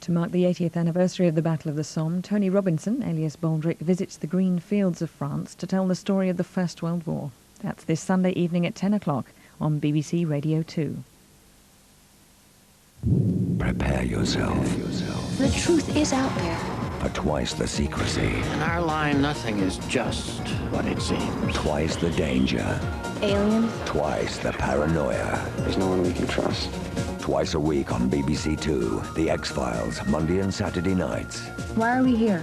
To mark the 80th anniversary of the Battle of the Somme, Tony Robinson, alias Baldric, visits the green fields of France to tell the story of the First World War. That's this Sunday evening at 10 o'clock on BBC Radio 2. Prepare yourself. The truth is out there. For twice the secrecy. In our line, nothing is just what it seems. Twice the danger. Aliens? Twice the paranoia. There's no one we can trust. Twice a week on BBC Two, The X-Files, Monday and Saturday nights. Why are we here?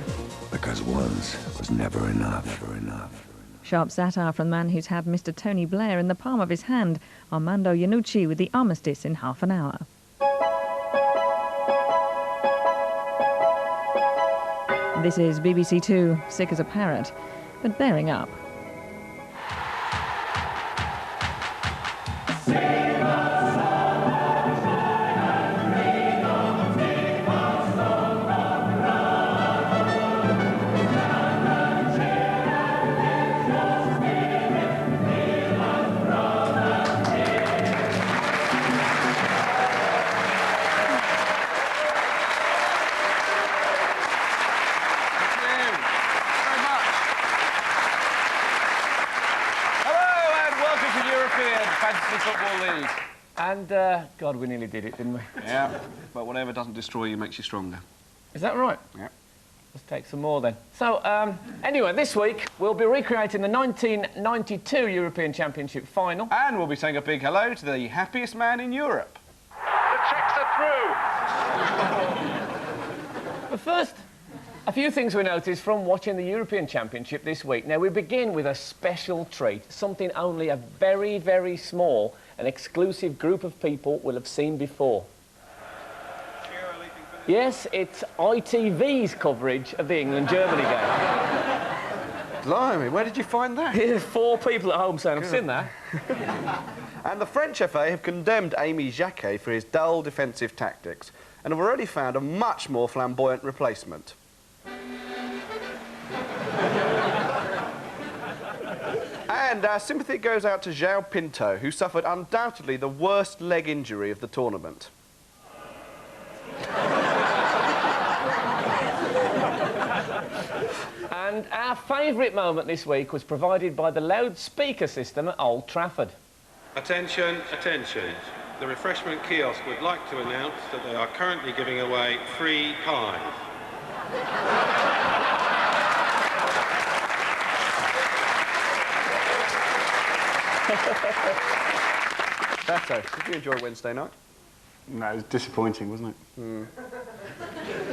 Because once was never enough. Never enough. Sharp satire from the man who's had Mr. Tony Blair in the palm of his hand, Armando Iannucci, with the armistice in half an hour. This is BBC Two, sick as a parrot, but bearing up. Football League. And, God, we nearly did it, didn't we? Yeah, but whatever doesn't destroy you makes you stronger. Is that right? Yeah. Let's take some more then. So, anyway, this week we'll be recreating the 1992 European Championship final. And we'll be saying a big hello to the happiest man in Europe. The checks are through! But first, a few things we noticed from watching the European Championship this week. Now, we begin with a special treat, something only a very, very small and exclusive group of people will have seen before. Yes, it's ITV's coverage of the England-Germany game. Blimey, where did you find that? There's 4 people at home saying, I've seen that. And the French FA have condemned Aimé Jacquet for his dull defensive tactics and have already found a much more flamboyant replacement. And our sympathy goes out to João Pinto, who suffered undoubtedly the worst leg injury of the tournament. And our favourite moment this week was provided by the loudspeaker system at Old Trafford. Attention, attention. The refreshment kiosk would like to announce that they are currently giving away free pies. Statto, did you enjoy Wednesday night? No, it was disappointing, wasn't it?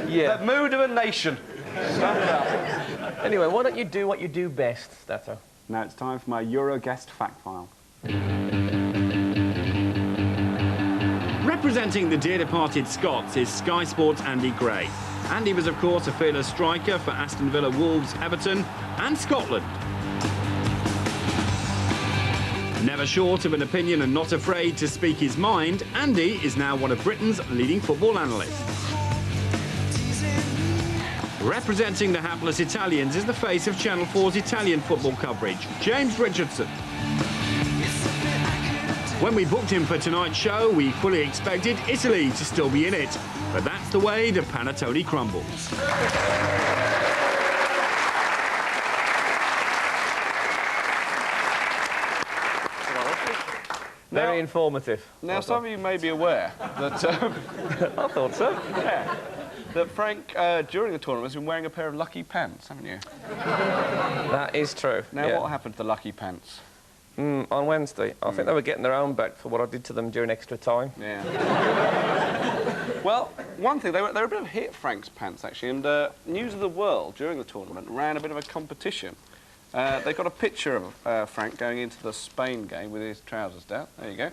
Yeah. The mood of a nation. Sum it up. Anyway, why don't you do what you do best, Statto? Now it's time for my Euro guest fact file. Representing the dear departed Scots is Sky Sports' Andy Gray. Andy was, of course, a fearless striker for Aston Villa, Wolves, Everton and Scotland. Never short of an opinion and not afraid to speak his mind, Andy is now one of Britain's leading football analysts. Representing the hapless Italians is the face of Channel 4's Italian football coverage, James Richardson. When we booked him for tonight's show, we fully expected Italy to still be in it. But that's the way the panettone crumbles. Very informative. Now, some of you may be aware that... I thought so. Yeah. That Frank, during the tournament, has been wearing a pair of lucky pants, haven't you? That is true. Now, yeah. what happened to the lucky pants? On Wednesday. I think they were getting their own back for what I did to them during extra time. Yeah. Well, one thing, they were a bit of a hit, Frank's pants, actually, and News of the World, during the tournament, ran a bit of a competition. They got a picture of Frank going into the Spain game with his trousers down. There you go.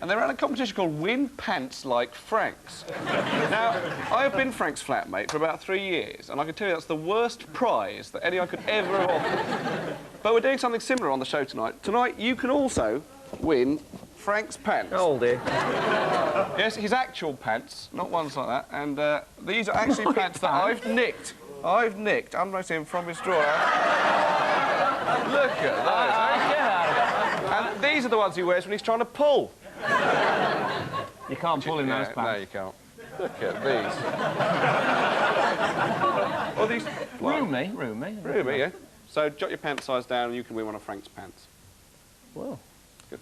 And they ran a competition called Win Pants Like Frank's. Now, I've been Frank's flatmate for about 3 years, and I can tell you that's the worst prize that anyone could ever have offered. But we're doing something similar on the show tonight. Tonight, you can also win Frank's pants. Oh, dear. Yes, his actual pants, not ones like that. And these are actually pants that I've nicked. Unless him from his drawer. Look at those. And these are the ones he wears when he's trying to pull. You can't pull in those pants. No, you can't. Look at these. Well, these... Roomy. Roomy, yeah. So jot your pant size down and you can win one of Frank's pants. Well. Good.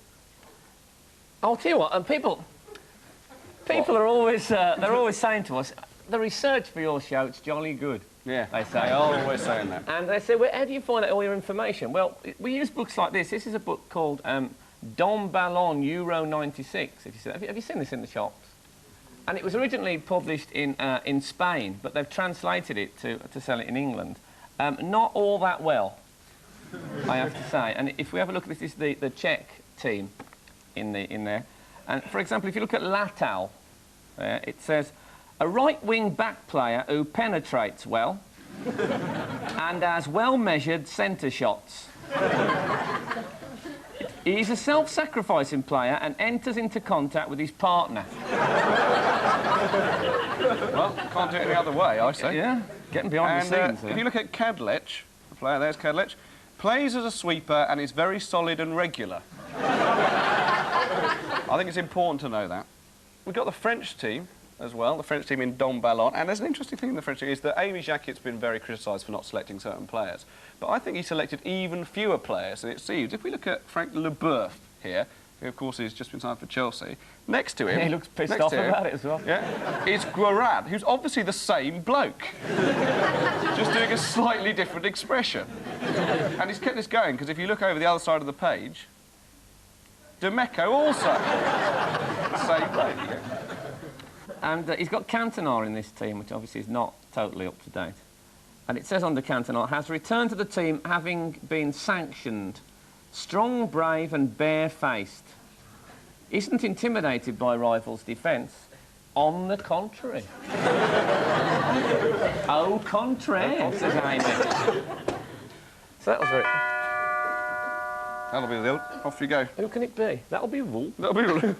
I'll tell you what, and people are always, they're always saying to us, the research for your show, it's jolly good. Yeah, they say. They're always saying that. And they say, well, how do you find out all your information? Well, we use books like this. This is a book called Don Ballon Euro 96. Have you seen this in the shops? And it was originally published in Spain, but they've translated it to sell it in England. Not all that well, I have to say. And if we have a look at this is the Czech team in there. And for example, if you look at Lattal, it says, a right-wing back player who penetrates well and has well-measured centre shots. He's a self-sacrificing player and enters into contact with his partner. Well, can't do it any other way, I say. Yeah, getting behind the scenes. If you look at Kadlec, the player, there's Kadlec, plays as a sweeper and is very solid and regular. I think it's important to know that. We've got the French team as well, the French team in Don Ballon, and there's an interesting thing in the French team is that Amy Jacquet's been very criticised for not selecting certain players, but I think he selected even fewer players than it seems. If we look at Frank Leboeuf here, who of course has just been signed for Chelsea, next to him... He looks pissed off about it as well. Yeah, is Guarad, who's obviously the same bloke, just doing a slightly different expression. And he's kept this going, because if you look over the other side of the page, Demeco also, the same bloke. Yeah. And he's got Cantona in this team, which obviously is not totally up to date. And it says under Cantona, has returned to the team having been sanctioned, strong, brave and bare-faced. Isn't intimidated by rivals' defence. On the contrary. Au contraire, says Amy. So that was very... That'll be the... Off you go. Who can it be? That'll be Wool. That'll be...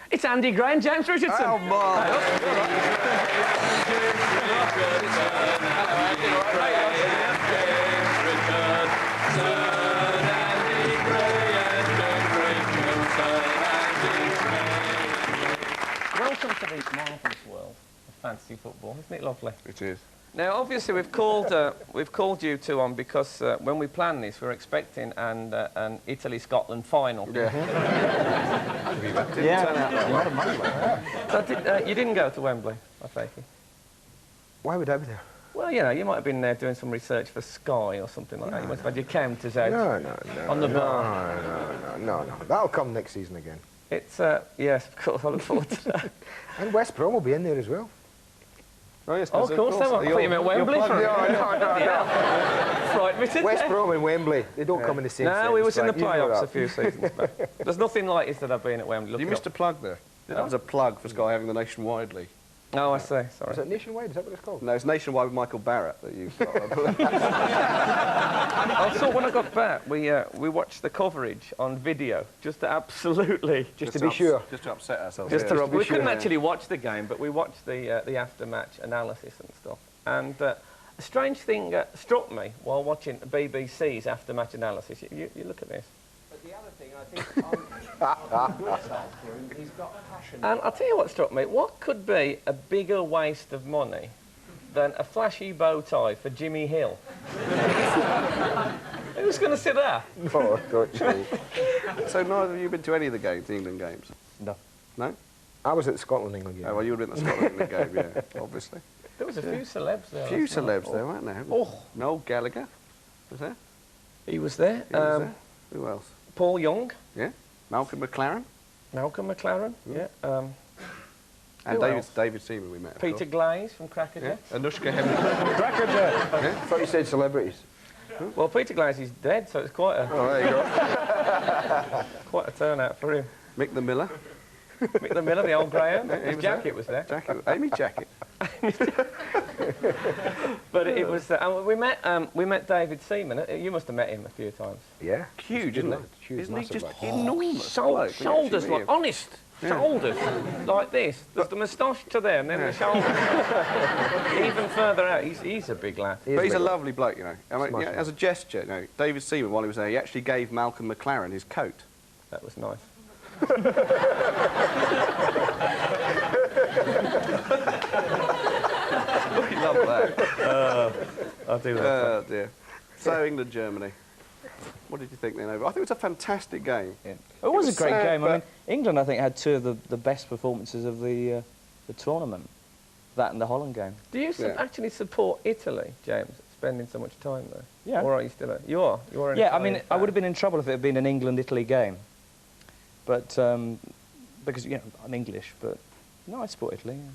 It's Andy Gray and James Richardson. Oh, my. Welcome to the marvellous world of fantasy football. Isn't it lovely? It is. Now, obviously, we've called you two on because when we planned this, we were expecting an Italy-Scotland final. Yeah. So you didn't go to Wembley, I take it? Why would I be there? Well, you know, you might have been there doing some research for Sky or something like that. You must have had your counters out on the bar. No. That'll come next season again. It's, yes, of course, I look forward to that. And West Brom will be in there as well. Oh, yes, of course they will. I thought you meant Wembley. No. Frightened me to West death. Brom and Wembley, they don't come in the same No, sentence, we was in the Frank, you know playoffs that. a few seasons back. There's nothing like this that I've been at Wembley. Look You missed a plug there. That was a plug for Sky having the Nationwide League. Oh, I see, sorry. Is that Nationwide? Is that what it's called? No, it's Nationwide with Michael Barrett that you've got. Also, when I got back, we watched the coverage on video, just to absolutely... Just to be sure. Just to upset ourselves. We couldn't actually watch the game, but we watched the after-match analysis and stuff. And a strange thing struck me while watching BBC's after-match analysis. You look at this. But the other thing, I think, he's got passion. And I'll tell you what struck me. What could be a bigger waste of money than a flashy bow tie for Jimmy Hill? Who's going to sit there? No, don't you. So neither of you been to any of the games, the England games? No. No? I was at the Scotland-England game. Oh, well, you would have been at the Scotland game, yeah, obviously. There was a few celebs there. A few celebs there, weren't there? Oh. Noel Gallagher was there. He was there. He was there. Who else? Paul Young. Yeah. Malcolm McLaren. Malcolm McLaren, yeah. And David Seaman we met. Peter Glaze from Crackerjack. Yeah. Anushka Hemingway. Crackerjack. I thought you said celebrities. Well, Peter Glaze is dead, so it's quite a... Oh, there you go. quite a turnout for him. Mick the Miller. Mick the Miller, the old greyhound. Yeah, His jacket was there. Amy Jacket. But it was... and we met David Seaman. You must have met him a few times. Yeah. Huge, isn't it? Huge, isn't he just bloke. enormous? Shoulders, like, honest. Yeah. Shoulders, like this. There's the moustache to there, and then the shoulders. Even further out. He's a big lad. But he's a lovely bloke, you know. I mean, yeah, as a gesture, you know, David Seaman, while he was there, he actually gave Malcolm McLaren his coat. That was nice. that. I do love Oh, dear. So, England-Germany. What did you think then? I think it was a fantastic game. Yeah. It was a great sad, game. I but- mean, England, I think, had two of the best performances of the tournament. That and the Holland game. Do you actually support Italy, James, spending so much time there? Yeah. Or are you still You are? You are an Yeah, I Italian mean, I fan. would have been in trouble if it had been an England-Italy game. But, because, you know, I'm English, but no, I support Italy. Yeah.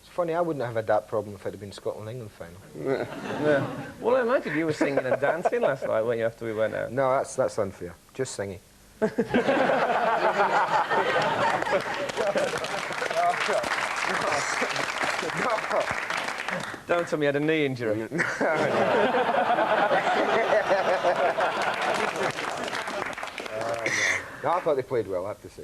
It's funny, I wouldn't have had that problem if it had been Scotland-England final. Yeah. Well, I imagine you were singing and dancing last night, weren't you, after we went out? No, that's unfair. Just singing. Don't tell me you had a knee injury. No, I thought they played well, I have to say.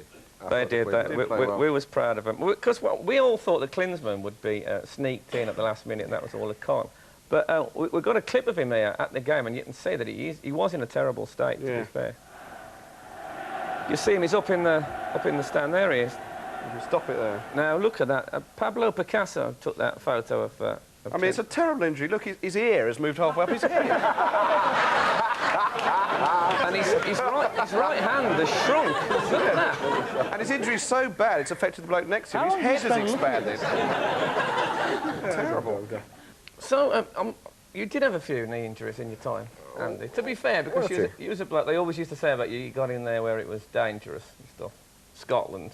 They did. We was proud of them. Because we all thought the Klinsmann would be sneaked in at the last minute, and that was all a con. But we've got a clip of him here at the game, and you can see that he was in a terrible state, to be fair. You see him, he's up in the stand. There he is. You can stop it there. Now, look at that. Pablo Picasso took that photo of I mean, it's a terrible injury. Look, his ear has moved halfway up his head. And his right hand has shrunk. Look at that. And his injury's so bad, it's affected the bloke next to him. How His long head have you has spent expanded. Terrible. So, you did have a few knee injuries in your time, Andy. To be fair, because you was a bloke, they always used to say about you, you got in there where it was dangerous and stuff. Scotland.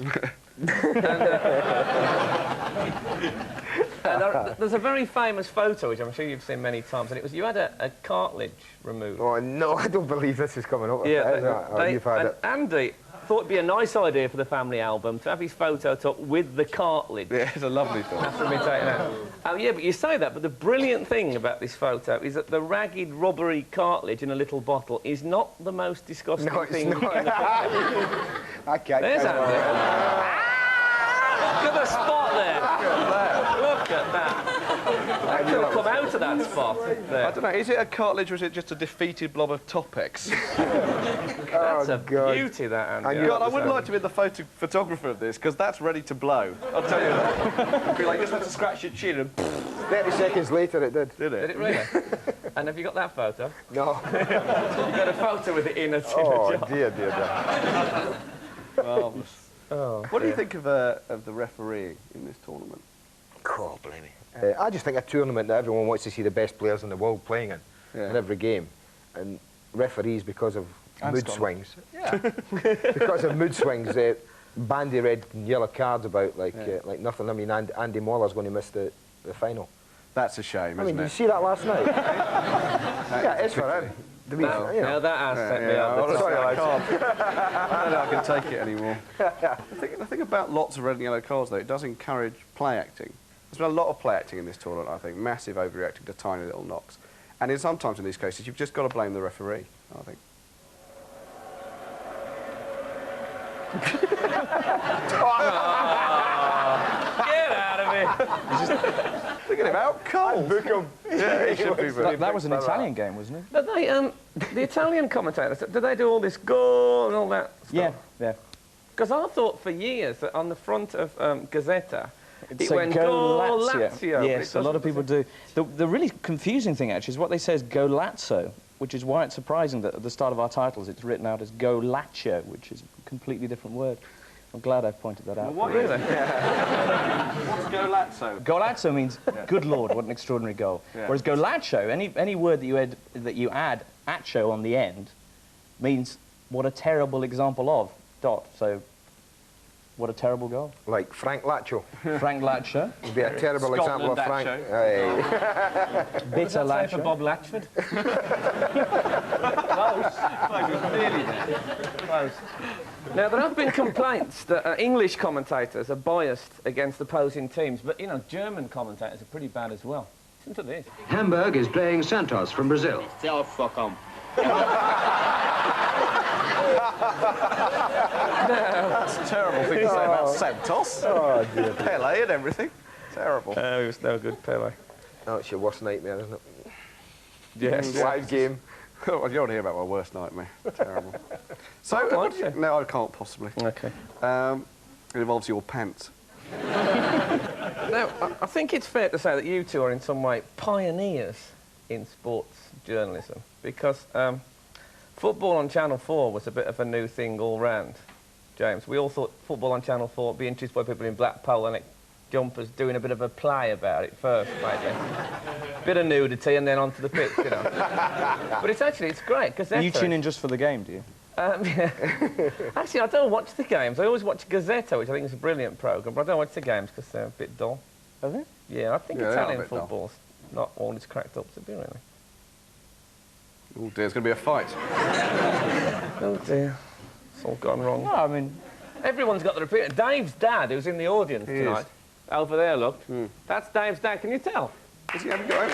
There's a very famous photo, which I'm sure you've seen many times, and it was you had a cartilage removed. Oh, no, I don't believe this is coming up. Yeah, You've had it. Andy thought it'd be a nice idea for the family album to have his photo took with the cartilage. Yeah, it's a lovely thought. After me taken out. Oh, yeah, but you say that, but the brilliant thing about this photo is that the ragged, rubbery cartilage in a little bottle is not the most disgusting thing in the picture. I can't. There's Andy. Look at the spot there. Look at that. That could have come out of that spot there. I don't know, is it a cartilage or is it just a defeated blob of Topex? That's a beauty, that, Andy. God, I would like to be the photographer of this, because that's ready to blow. I'll tell you that. It'd be like, you just have to scratch your chin and... 30 seconds later it did. Did it? Did it really? And have you got that photo? No. You got a photo with it in a tin Oh, of dear, dear, dear. Marvellous. Oh, what do you think of the refereeing in this tournament? God, blimey. I just think a tournament that everyone wants to see the best players in the world playing in every game. And referees, because of mood swings. Yeah. Because of mood swings, bandy red and yellow cards about like nothing. I mean, Andy Moller's going to miss the final. That's a shame, I mean, isn't did it? you see that last night? Yeah, it's for him. Now that has set me up. Sorry, I can't. I don't know I can take it anymore. The thing about lots of red and yellow cards, though, it does encourage play acting. There's been a lot of play acting in this tournament, I think. Massive overreacting to tiny little knocks. And sometimes in these cases, you've just got to blame the referee, I think. Get out of here! Look at him, out cold. Book him. Yeah, he should be. That was an Italian game, wasn't it? But they, the Italian commentators, do they do all this goal and all that stuff? Yeah, yeah. Because I thought for years that on the front of Gazzetta, it So went go Go Lazio. Lazio. Yes, a lot of people do. The really confusing thing, actually, is what they say is Go Lazio, which is why it's surprising that at the start of our titles it's written out as Go Lazio, which is a completely different word. I'm glad I've pointed that out. What really? What's Golazzo? Golazzo means, good Lord, what an extraordinary goal. Yeah. Whereas Golaccio, any word that you add accio on the end, means what a terrible example of. So, what a terrible goal. Like Frank Lacho. Frank Lacho. Would be a terrible example of Frank. Bitter Lacho. For Lacho. Bob Latchford. Close. Now, there have been complaints that English commentators are biased against opposing teams, but, you know, German commentators are pretty bad as well. Listen to this. Hamburg is playing Santos from Brazil. That's a terrible thing to say about Santos. Oh, dear. Pele and everything. Terrible. Oh, he was no good, Pele. Oh, it's your worst nightmare, isn't it? Yes. Live game. Oh, you don't want to hear about my worst nightmare. Terrible. So, no, I can't possibly. Okay. It involves your pants. Now, I think it's fair to say that you two are in some way pioneers in sports journalism, because football on Channel 4 was a bit of a new thing all round, James. We all thought football on Channel 4 would be introduced by people in black polo neck jumpers doing a bit of a play about it first, maybe. Bit of nudity and then onto the pitch, you know. But it's great, because... You tune in just for the game, do you? Yeah. Actually, I don't watch the games. I always watch Gazzetta, which I think is a brilliant programme, but I don't watch the games because they're a bit dull. Are they? Yeah, I think Italian football's not all it's cracked up to be, really. Oh dear, it's going to be a fight. Oh dear, it's all gone wrong. No, I mean... Everyone's got the repeater. Dave's dad, who's in the audience tonight, over there, look. That's Dave's dad, can you tell? Is he having a go over?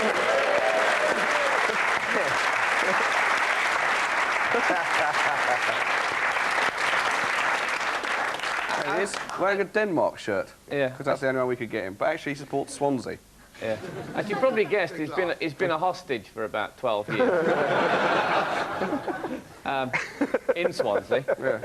He's wearing a Denmark shirt. Yeah. Because that's the only one we could get him. But actually, he supports Swansea. Yeah. As you probably guessed, he's been a hostage for about 12 years. In Swansea. Yeah.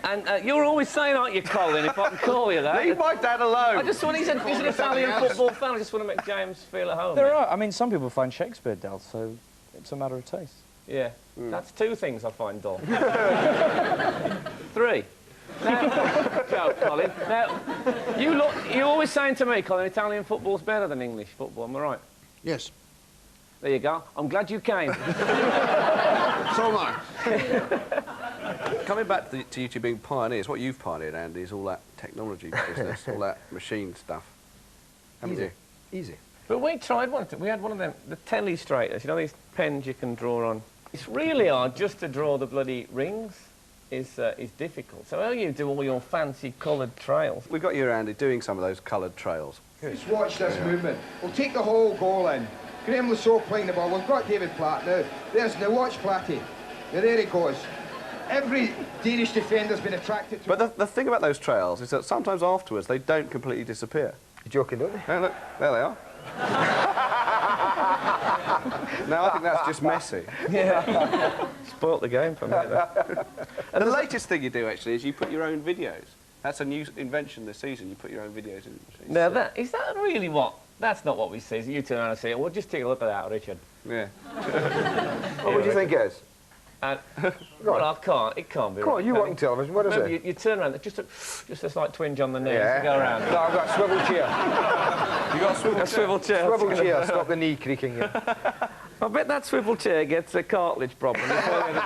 And you're always saying, aren't you, Colin, if I can call you that? Leave my dad alone. I just want... He's an Italian football fan. I just want to make James feel at home. There are. I mean, some people find Shakespeare dull, so it's a matter of taste. Yeah. That's 2 things I find dull. 3. Now, go, Colin. Now, you're always saying to me, Colin, Italian football's better than English football, am I right? Yes. There you go. I'm glad you came. So am I. Coming back to you two being pioneers, what you've pioneered, Andy, is all that technology business, all that machine stuff. Haven't you? Easy. But we tried one. We had one of them, the telestrators, you know, these pens you can draw on. It's really hard just to draw the bloody rings. Is difficult. So how you do all your fancy coloured trails? We've got you, Andy, doing some of those coloured trails. Just watch this movement. We'll take the whole goal in. Graham Lasso playing the ball. We've got David Platt now. Now watch Platty. Now there he goes. Every Danish defender's been attracted to... But the thing about those trails is that sometimes afterwards they don't completely disappear. You're joking, don't they? Look, there they are. No, I think that's just messy. Yeah. Spoilt the game for me, though. And the latest thing you do, actually, is you put your own videos. That's a new invention this season. You put your own videos in. Now, is that really what... That's not what we see. So you turn around and say, well, just take a look at that, Richard. Yeah. What do you think it is? Well, I can't. It can't be. Come on, you work in television. What is it? You turn around, just a slight twinge on the knee to go around. No, I've got a swivel chair. You got a swivel chair? Swivel chair. Swivel chair, stop the knee creaking. Yeah. I bet that swivel chair gets a cartilage problem before the end of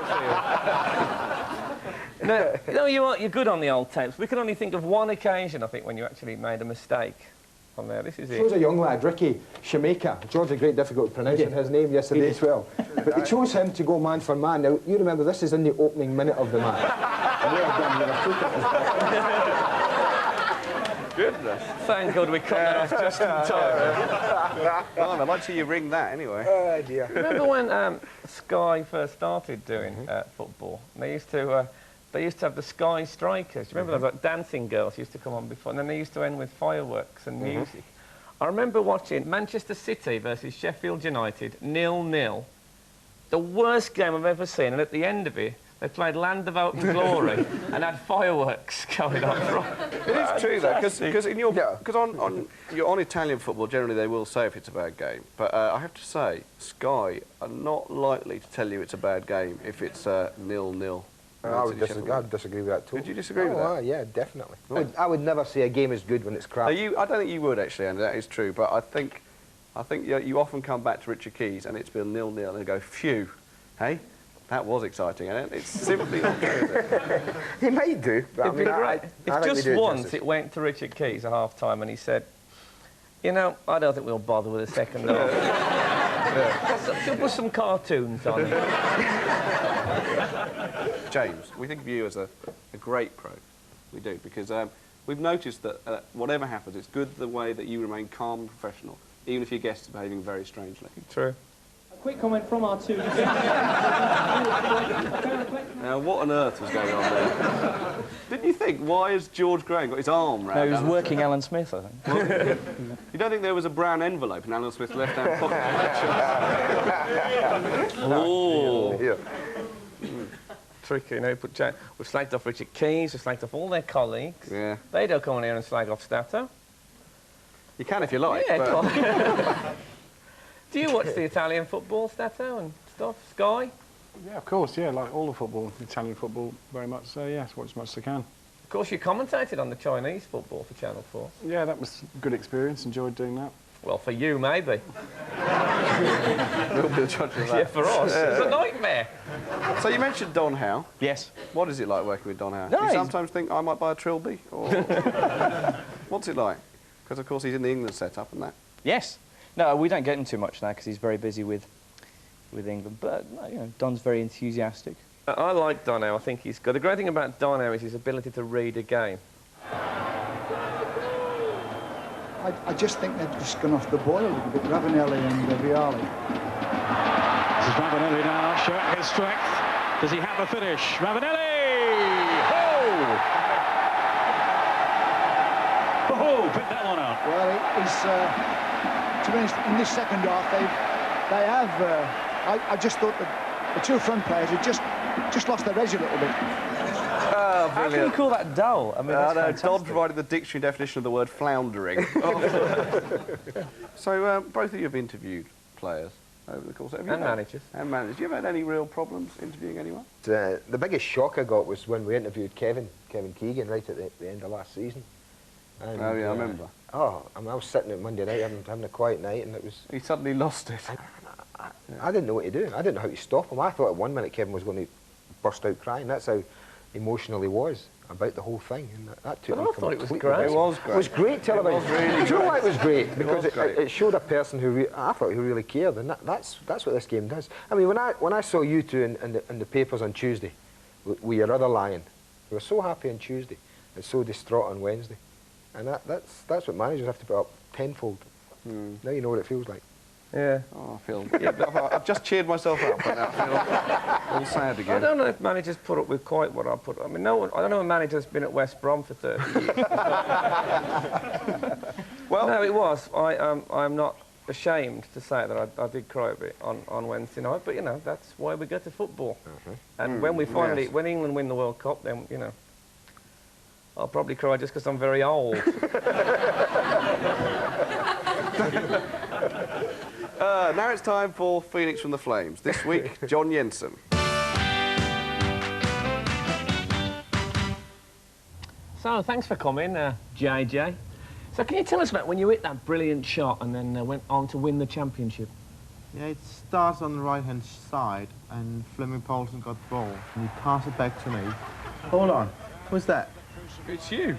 the field. No, you're good on the old tapes. We can only think of one occasion, I think, when you actually made a mistake on there. This is it. Chose a young lad, Ricky Shameka. George had great difficulty pronouncing his name yesterday as well. But they chose him to go man for man. Now, you remember, this is in the opening minute of the match. Goodness. Thank God we cut that off just in time. Well, I'd like to see you ring that anyway. Oh, dear. Remember when Sky first started doing football? And they used to have the Sky Strikers. Do you remember those, like, dancing girls used to come on before? And then they used to end with fireworks and music. I remember watching Manchester City versus Sheffield United, 0-0. The worst game I've ever seen. And at the end of it, they played Land of Hope and Glory and had fireworks going on. It is true, though, because on Italian football, generally they will say if it's a bad game. But I have to say, Sky are not likely to tell you it's a bad game if it's 0-0. I would disagree with that too. Would you disagree with that? Yeah, definitely. I would never say a game is good when it's crap. I don't think you would, actually, and that is true. But I think you often come back to Richard Keys and it's been 0-0 and go, phew, hey, that was exciting, and it's simply not true, is it? He might do, but If just once it went to Richard Keys at half-time and he said, you know, I don't think we'll bother with a second half. You'll put some cartoons on. James, we think of you as a great pro. We do, because we've noticed that whatever happens, it's good the way that you remain calm and professional, even if your guests are behaving very strangely. True. A quick comment from our two. Now, what on earth was going on there? Didn't you think, why has George Graham got his arm round? No, he was working Alan Smith, I think. You don't think there was a brown envelope in Alan Smith's left-hand pocket? Oh. Yeah. Tricky, you know. We've slagged off Richard Keys, we've slagged off all their colleagues. Yeah. They don't come on here and slag off Statto. You can if you like. Yeah, but... come on. Do you watch the Italian football, Statto, and stuff? Sky? Yeah, of course, yeah, like all the football, Italian football, very much so, yes, watch as much as I can. Of course, you commentated on the Chinese football for Channel 4. Yeah, that was a good experience, enjoyed doing that. Well, for you, maybe. We'll be the judge of that. Yeah, for us. It's a nightmare. So you mentioned Don Howe. Yes. What is it like working with Don Howe? No, Do you sometimes think I might buy a trilby? Or... What's it like? Because, of course, he's in the England setup and that. Yes. No, we don't get him too much now because he's very busy with England. But, you know, Don's very enthusiastic. I like Don Howe. I think he's good. The great thing about Don Howe is his ability to read a game. I just think they've just gone off the boil a little bit, Ravanelli and Vialli. This is Ravanelli now, showing his strength. Does he have a finish? Ravanelli! Oh, pick that one out. Well, to be honest, in this second half, they have. I just thought that the two front players had just lost their edge a little bit. Oh, how can you call that dull? I mean, that's Don provided the dictionary definition of the word floundering. So, both of you have interviewed players over the course of... And managers. And managers. Have you ever had any real problems interviewing anyone? The biggest shock I got was when we interviewed Kevin Keegan right at the end of last season. And, oh, yeah, I remember. Oh, I mean, I was sitting at Monday night having a quiet night, and it was... He suddenly lost it. I didn't know what to do. I didn't know how to stop him. I thought at 1 minute Kevin was going to burst out crying. That's how emotional he was about the whole thing. And that took me I thought it was completely great. It was great. It was great television. It was really Do you know why it was great? Because was great. it showed a person who I thought who really cared, and that's what this game does. I mean, when I saw you two in the papers on Tuesday with your other lion, we were so happy on Tuesday and so distraught on Wednesday, and that's what managers have to put up tenfold. Now you know what it feels like. Yeah. Oh, I feel... I've just cheered myself up, but I feel all sad again. I don't know if managers put up with quite what I put up. I mean, I don't know a manager's been at West Brom for 30 years. Well, no, it was. I'm not ashamed to say that I did cry a bit on Wednesday night, but, you know, that's why we go to football. And when we finally... When England win the World Cup, then, you know, I'll probably cry just because I'm very old. Now it's time for Phoenix from the Flames. This week, John Jensen. So, thanks for coming, JJ. So, can you tell us about when you hit that brilliant shot and then went on to win the championship? Yeah, it starts on the right-hand side, and Fleming Poulsen got the ball, and he passed it back to me. Hold on, who's that? It's you.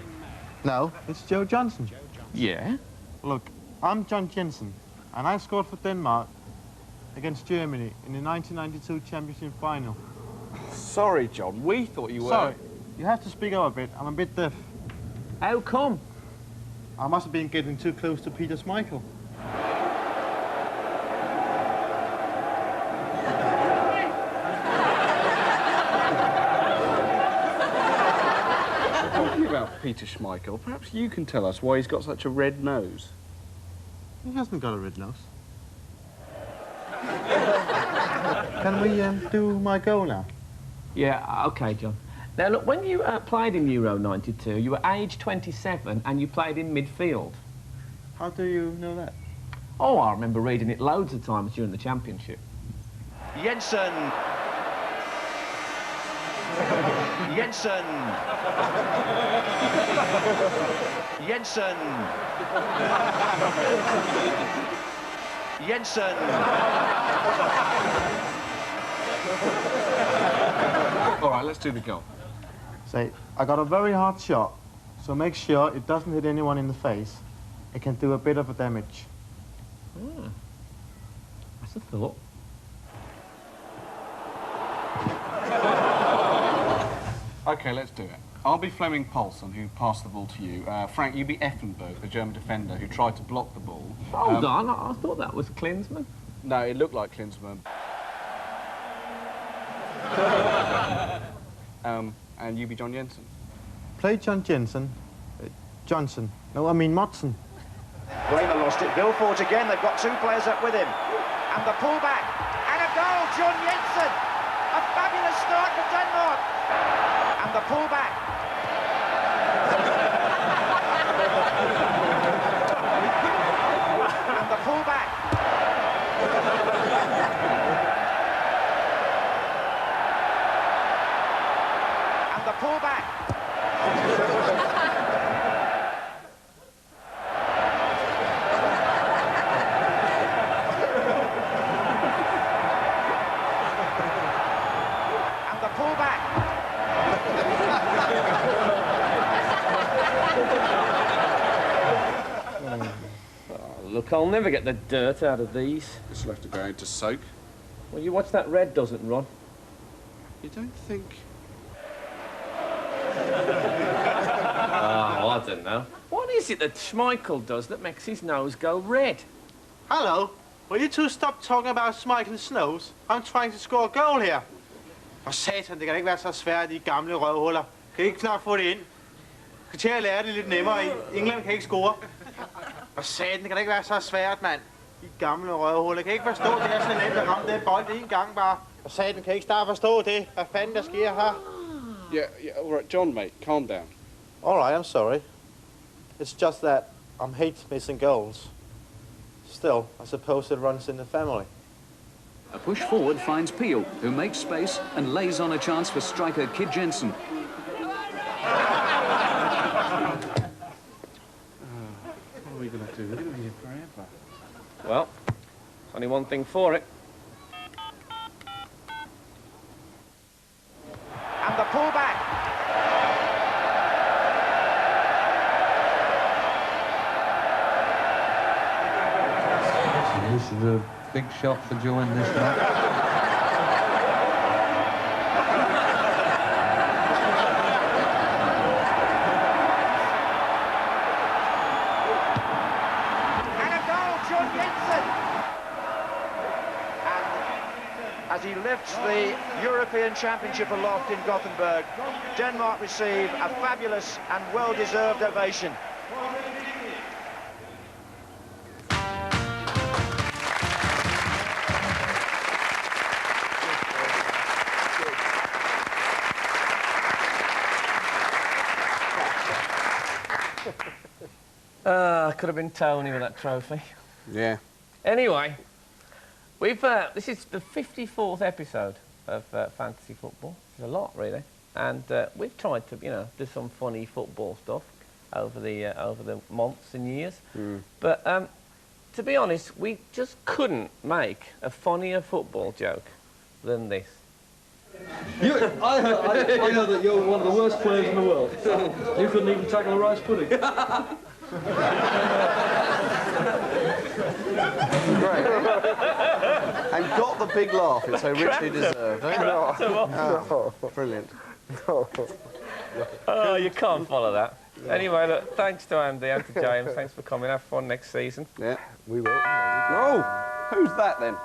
No, it's Joe Johnson. Yeah? Look, I'm John Jensen, and I scored for Denmark against Germany in the 1992 championship final. Sorry, John, we thought you were... Sorry, you have to speak up a bit. I'm a bit deaf. How come? I must have been getting too close to Peter Schmeichel. Talking about Peter Schmeichel, perhaps you can tell us why he's got such a red nose. He hasn't got a red nose. Can we do my goal now? Yeah, OK, John. Now, look, when you played in Euro 92, you were aged 27 and you played in midfield. How do you know that? Oh, I remember reading it loads of times during the championship. Jensen. Jensen. Jensen. Jensen. All right, let's do the goal. Say, I got a very hard shot, so make sure it doesn't hit anyone in the face. It can do a bit of a damage. That's a thought. OK, let's do it. I'll be Fleming Poulsen, who passed the ball to you. Frank, you be Effenberg, the German defender, who tried to block the ball. Hold on, I thought that was Klinsmann. No, it looked like Klinsmann. And you be John Jensen. Play John Jensen. Johnson. No, I mean Motson. Bramer lost it. Vilfort again. They've got two players up with him. And the pullback. And a goal. John Jensen. A fabulous start for Denmark. And the pullback. look, I'll never get the dirt out of these. Just left to go into soak. Well, you watch that red doesn't run. You don't think... Oh, I don't know. What is it that Schmeichel does that makes his nose go red? Hello. Will you two stop talking about Schmeichel's nose? I'm trying to score a goal here. For satan, det kan ikke være så svært, de gamle røvhuller. Kan I ikke snart få det ind? Skal til at lære det lidt nemmere. England kan ikke score. For satan, det kan ikke være så svært, mand. De gamle røvhuller. Kan I ikke forstå, det er så nemt at ramme den bold en gang bare? For satan, kan I ikke snart forstå det? Hvad fanden der sker her? Yeah, all right, John, mate, calm down. All right, I'm sorry. It's just that I hate missing goals. Still, I suppose it runs in the family. A push forward finds Peel, who makes space and lays on a chance for striker Kid Jensen. What are we going to do? We're going to be here forever. Well, there's only one thing for it. And the pullback. This is a big shot for Joe in this match. And a goal, John Jensen. And as he lifts the European Championship aloft in Gothenburg, Denmark receive a fabulous and well-deserved ovation. Could have been Tony with that trophy. Yeah. Anyway, we've this is the 54th episode of Fantasy Football. It's a lot, really, and we've tried to, you know, do some funny football stuff over the months and years. But to be honest, we just couldn't make a funnier football joke than this. I know that you're one of the worst players in the world. You couldn't even tackle a rice pudding. Great. And got the big laugh. It's so richly deserved. Brilliant. Oh, you can't follow that. Anyway, look, thanks to Andy and to James. Thanks for coming. Have fun next season. Yeah, we will. Oh, who's that then?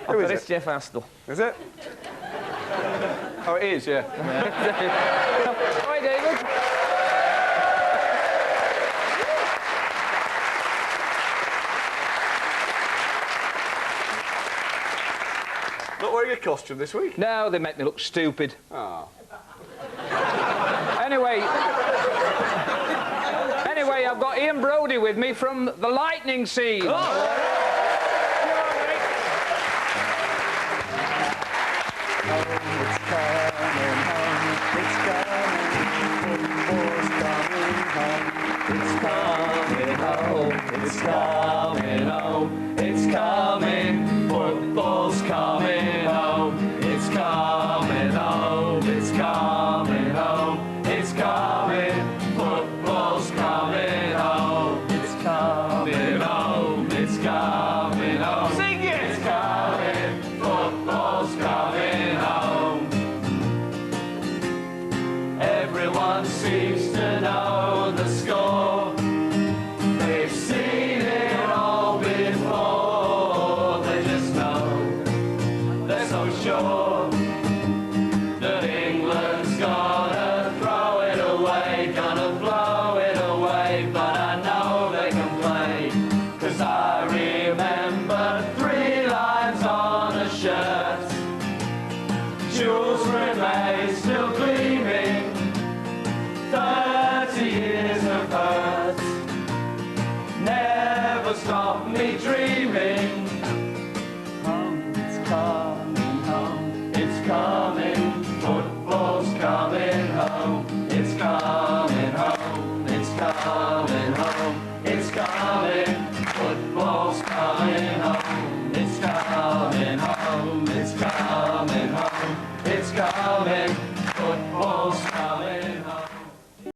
Who is it? It's Jeff Astle. Is it? Oh, it is, yeah. Hi, David. Not wearing a costume this week? No, they make me look stupid. Oh. Anyway, I've got Ian Brody with me from the lightning scene. It's coming home, it's coming home, it's coming.